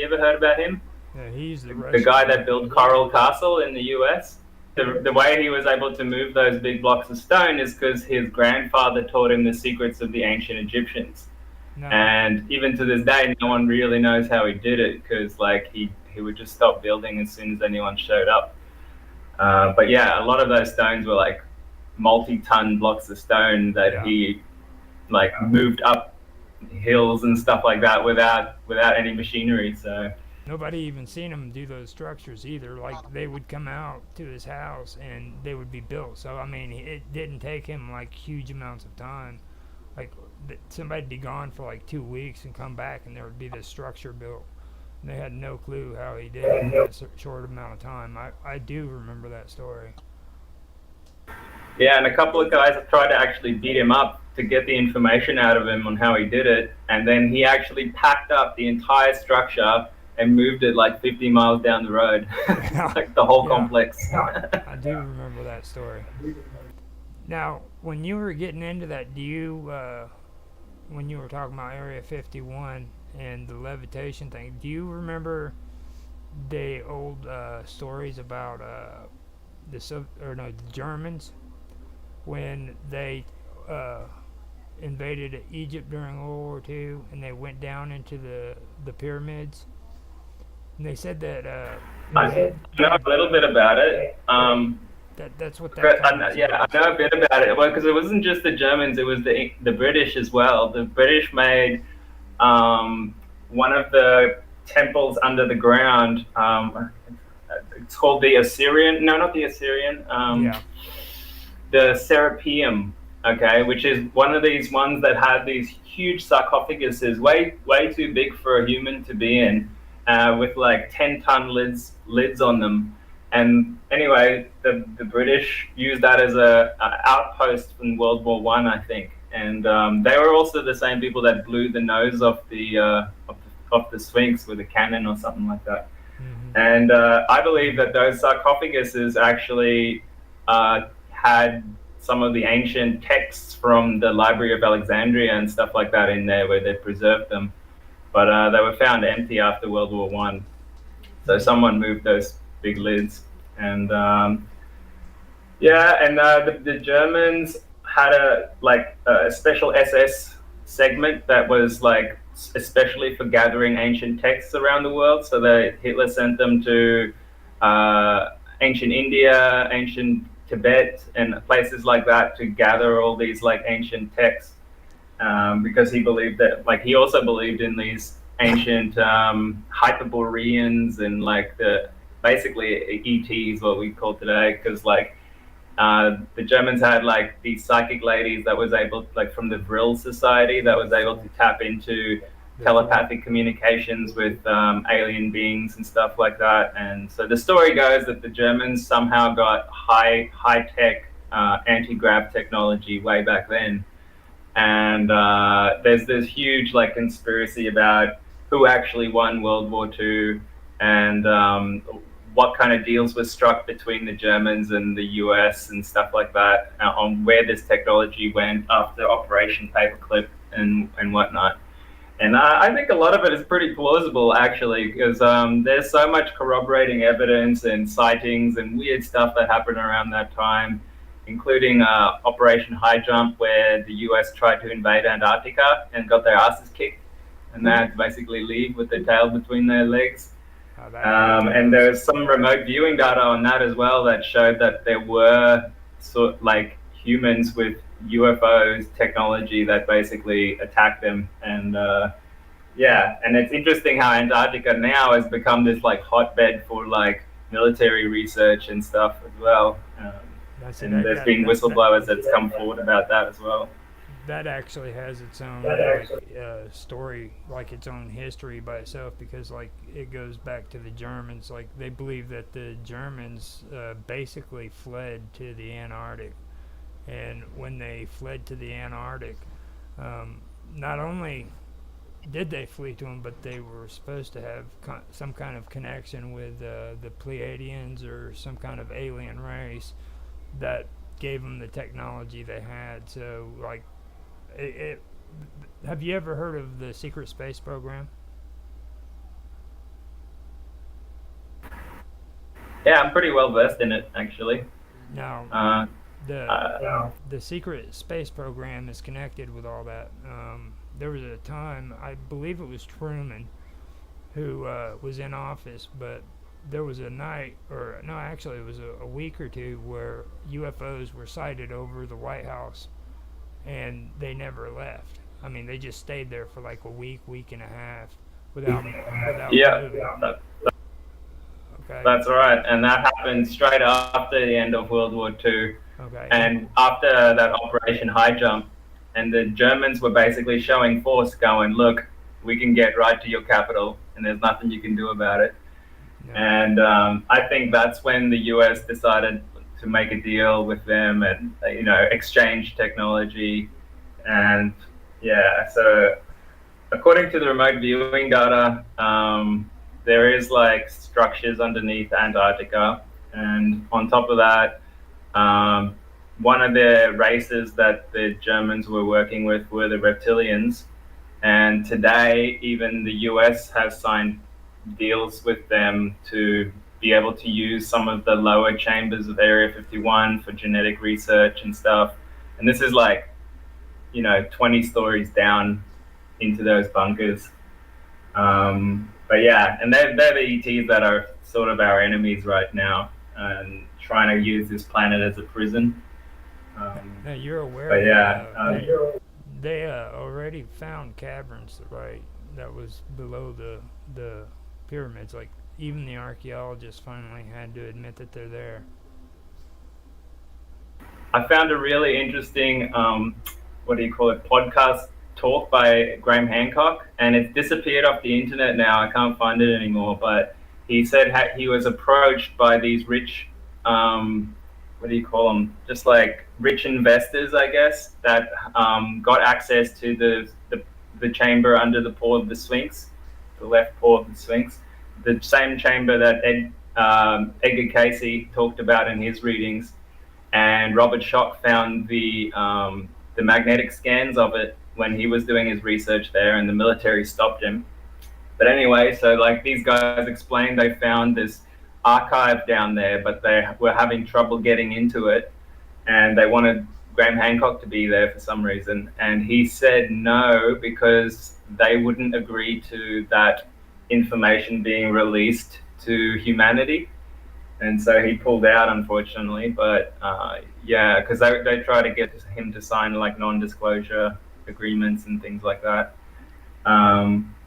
You ever heard about him? Yeah, he's the The Russian guy guy. that built Coral Castle in the US. The way he was able to move those big blocks of stone is because his grandfather taught him the secrets of the ancient Egyptians. No, And even to this day, no one really knows how he did it because like he would just stop building as soon as anyone showed up. But yeah, a lot of those stones were like multi-ton blocks of stone that yeah. he like moved up hills and stuff like that without any machinery. So Nobody even seen him do those structures either. Like they would come out to his house and they would be built. So I mean, it didn't take him like huge amounts of time. Like somebody'd be gone for like 2 weeks and come back and there would be this structure built. And they had no clue how he did it in that short amount of time. I do remember that story. yeah, and a couple of guys have tried to actually beat him up to get the information out of him on how he did it, and then he actually packed up the entire structure and moved it like 50 miles down the road, Yeah, like the whole yeah. complex. I do remember that story. Now, when you were getting into that, when you were talking about Area 51 and the levitation thing, do you remember the old stories about the Germans when they uh, invaded Egypt during World War II and they went down into the pyramids? And they said that I know a little bit about it. that's what that conversation Yeah, I was. know a bit about it. Well, because it wasn't just the Germans; it was the British as well. The British made one of the temples under the ground. It's called the Assyrian. No, not the Assyrian. Yeah. The Serapeum. Okay, which is one of these ones that had these huge sarcophaguses, way too big for a human to be in, with like 10-ton lids on them. And anyway, the British used that as a outpost in World War One, I think. And they were also the same people that blew the nose off the Sphinx with a cannon or something like that. Hmm. And I believe that those sarcophaguses actually had some of the ancient texts from the Library of Alexandria and stuff like that in there, where they preserved them. But they were found empty after World War One. So Hmm. someone moved those big lids, and yeah, and the Germans had a special SS segment that was like especially for gathering ancient texts around the world. So Hitler sent them to uh, ancient India, ancient Tibet, and places like that to gather all these like ancient texts, because he believed that like he also believed in these ancient Hyperboreans and like the basically ETs, what we call today, because like the Germans had like these psychic ladies that was able, like from the Vril Society, that was able to tap into The Vril. telepathic communications with alien beings and stuff like that. And so the story goes that the Germans somehow got high tech anti grav technology way back then, and there's this huge like conspiracy about who actually won World War II, and what kind of deals were struck between the Germans and the US and stuff like that, on where this technology went after Operation Paperclip and whatnot. And I think a lot of it is pretty plausible, actually, because there's so much corroborating evidence and sightings and weird stuff that happened around that time, including Operation High Jump, where the US tried to invade Antarctica and got their asses kicked, and they had to basically leave with their tail between their legs. That And does. there's some remote viewing data on that as well that showed that there were sort like humans with UFOs technology that basically attacked them. And yeah, and it's interesting how Antarctica now has become this like hotbed for like military research and stuff as well. That's it. And there's been whistleblowers that's come forward about that as well. That actually has its own like story, like its own history by itself, because like it goes back to the Germans. Like they believe that the Germans basically fled to the Antarctic, and when they fled to the Antarctic, not only did they flee to them, but they were supposed to have some kind of connection with the Pleiadians or some kind of alien race that gave them the technology they had. So like it have you ever heard of the secret space program? Yeah, I'm pretty well versed in it actually. Now, Uh, the uh, the secret space program is connected with all that. There was a time, I believe it was Truman, who was in office, but there was a night, or no, actually, it was a week or two where UFOs were sighted over the White House, and they never left. I mean, they just stayed there for like a week, week and a half, without yeah, moving. that, Okay, that's right. And that happened straight after the end of World War II, okay, and and after that Operation High Jump, and the Germans were basically showing force, going, "Look, we can get right to your capital, and there's nothing you can do about it." no, And I think that's when the US decided to make a deal with them and exchange technology. And yeah, so according to the remote viewing data, there is like structures underneath Antarctica, and on top of that, um, one of the races that the Germans were working with were the reptilians. And today, even the US has signed deals with them to be able to use some of the lower chambers of Area 51 for genetic research and stuff. And this is like, 20 stories down into those bunkers. But yeah, and they're the ETs that are sort of our enemies right now and trying to use this planet as a prison. Um, now you're aware but that yeah, they already found caverns, right? That was below the pyramids. Like even the archaeologists finally had to admit that they're there. I found a really interesting, what do you call it, podcast talk by Graham Hancock, and it's disappeared off the internet now. I can't find it anymore. But he said he was approached by these rich, what do you call them? Just like rich investors, I guess, that got access to the chamber under the paw of the Sphinx, the left paw of the Sphinx, the same chamber that Edgar Casey talked about in his readings, and Robert Schoch found the magnetic scans of it when he was doing his research there, and the military stopped him. But anyway, so like these guys explained, they found this archive down there, but they were having trouble getting into it, and they wanted Graham Hancock to be there for some reason, and he said no because they wouldn't agree to that information being released to humanity, and so he pulled out, unfortunately. But yeah, because they try to get him to sign like non-disclosure agreements and things like that.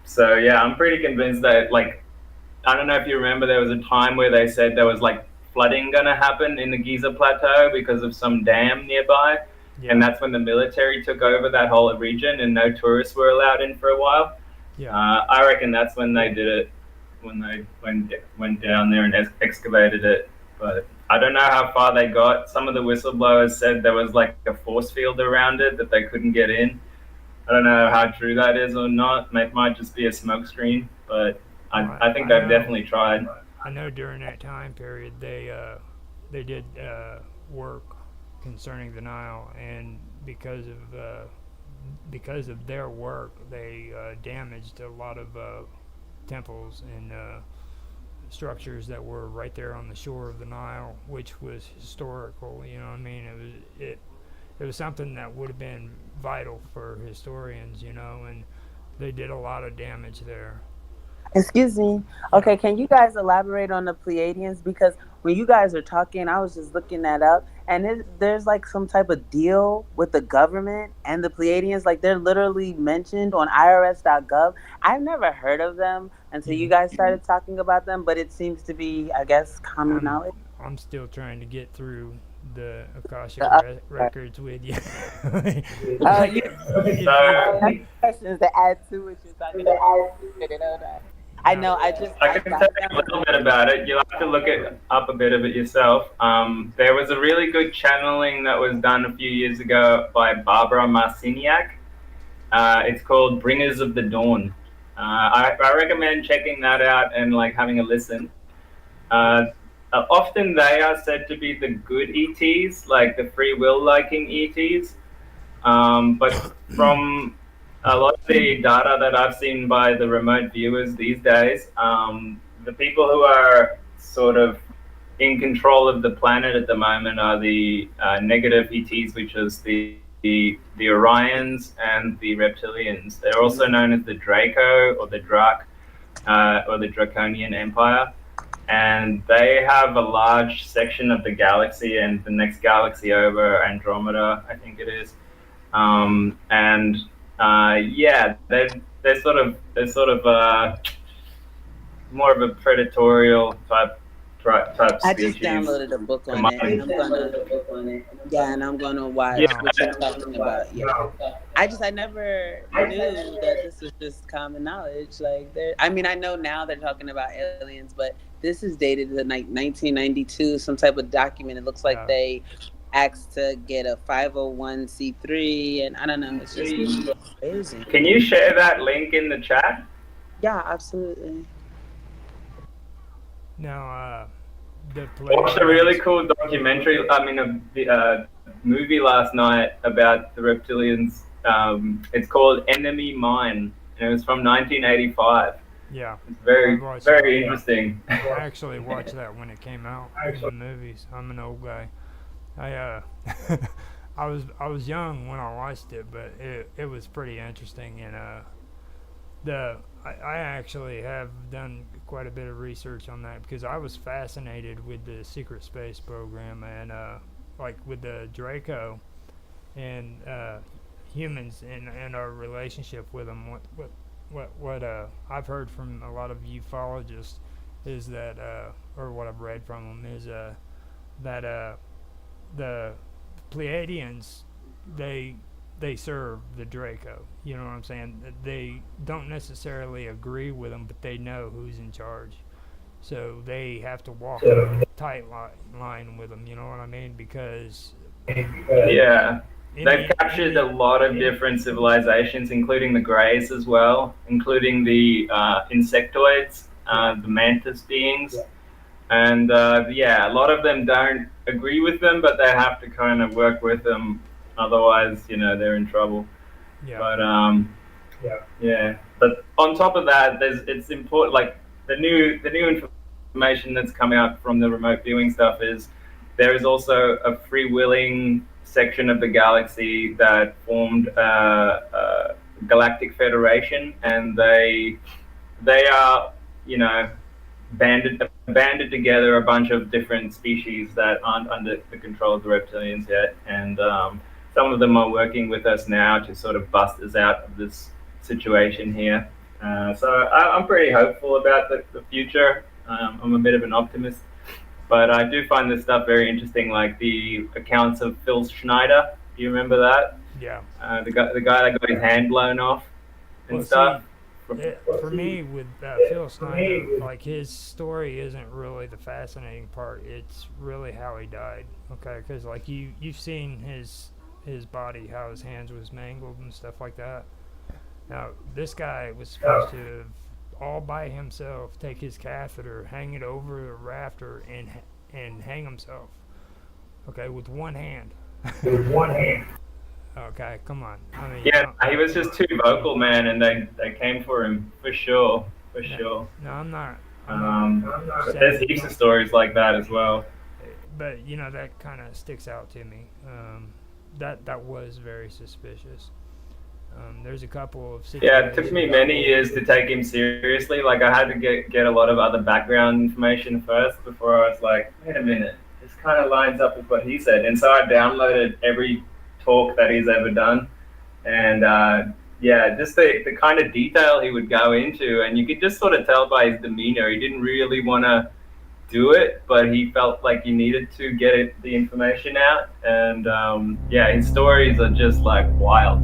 So yeah, I'm pretty convinced that, like, I don't know if you remember, there was a time where they said there was like flooding gonna happen in the Giza Plateau because of some dam nearby, and Yeah, that's when the military took over that whole region and no tourists were allowed in for a while. yeah. I reckon that's when they did it, when they went down there and excavated it. But I don't know how far they got. Some of the whistleblowers said there was like a force field around it that they couldn't get in. I don't know how true that is or not. It might just be a smokescreen, but Well, I think I they've know. definitely tried. I know during that time period they did work concerning the Nile, and because of their work, they damaged a lot of temples and structures that were right there on the shore of the Nile, which was historical. You know what I mean? It was something that would have been vital for historians, and they did a lot of damage there. Excuse me. Yeah, Okay, can you guys elaborate on the Pleiadians? Because when you guys are talking, I was just looking that up, and there's like some type of deal with the government and the Pleiadians. Like they're literally mentioned on IRS.gov. I've never heard of them until you hmm guys started talking about them, but it seems to be, I guess, common I'm knowledge. I'm still trying to get through the Akashic The records with you. uh, Like, you, if you I have So questions to add to what you're talking about. I now, know. I can tell you a little bit about it. You'll have to look it up a bit of it yourself. There was a really good channeling that was done a few years ago by Barbara Marciniak. It's called Bringers of the Dawn. I recommend checking that out and like having a listen. Uh, Often they are said to be the good ETs, like the free will liking ETs. But from a lot of the data that I've seen by the remote viewers these days, the people who are sort of in control of the planet at the moment are the negative ETs, which is the Orions and the Reptilians. They're also known as the Draco or the Drak or the Draconian Empire. And they have a large section of the galaxy and the next galaxy over, Andromeda, I think it is. Yeah, they're sort of more of a predatorial type I species. just downloaded a book on it, and I'm gonna watch what you're talking about. Yeah, I never knew that this was just common knowledge. Like, I mean, I know now they're talking about aliens, but this is dated to like 1992, some type of document. It looks like they asked to get a 501c3, and I don't know. It's just crazy. Can you share that link in the chat? Yeah, absolutely. Now, I watched a really cool documentary. I mean, a movie last night about the reptilians. It's called Enemy Mine, and it was from 1985. Yeah, it's very interesting. I actually watched that when it came out in the movies. I'm an old guy. I was young when I watched it, but it was pretty interesting, and I actually have done quite a bit of research on that because I was fascinated with the secret space program and like with the Draco and humans and our relationship with them. What I've heard from a lot of ufologists is that, or what I've read from them is that the Pleiadians, they serve the Draco. You know what I'm saying? They don't necessarily agree with them, but they know who's in charge. So they have to walk a tight line with them. You know what I mean? Because yeah, they've captured a lot of different civilizations, including the Greys as well, including the insectoids, the mantis beings. And yeah, a lot of them don't agree with them, but they have to kind of work with them. Otherwise, you know, they're in trouble. Yeah. But yeah. But on top of that, it's important. Like the new information that's coming out from the remote viewing stuff is there is also a free willing section of the galaxy that formed a galactic federation, and they are, you know, banded together a bunch of different species that aren't under the control of the reptilians yet, and some of them are working with us now to sort of bust us out of this situation here. So I'm pretty hopeful about the future. I'm a bit of an optimist, but I do find this stuff very interesting, like the accounts of Phil Schneider. Do you remember that? Yeah. The guy that got his hand blown off and stuff. For me, with Phil Schneider, like his story isn't really the fascinating part. It's really how he died. Okay, because like you've seen his body, how his hands was mangled and stuff like that. Now this guy was supposed to all by himself take his catheter, hang it over a rafter, and hang himself. Okay, with one hand. With one hand. Okay, come on. I mean, yeah, he was just too vocal, man, and they came for him for sure. No, I'm not. But there's heaps of stories like that as well. But you know, that kind of sticks out to me. That was very suspicious. There's a couple of situations. Yeah, it took me many years to take him seriously. Like I had to get a lot of other background information first before I was like, wait a minute, this kind of lines up with what he said. And so I downloaded every talk that he's ever done, and yeah, just the kind of detail he would go into, and you could just sort of tell by his demeanor he didn't really want to do it, but he felt like he needed to get the information out. And yeah, his stories are just like wild.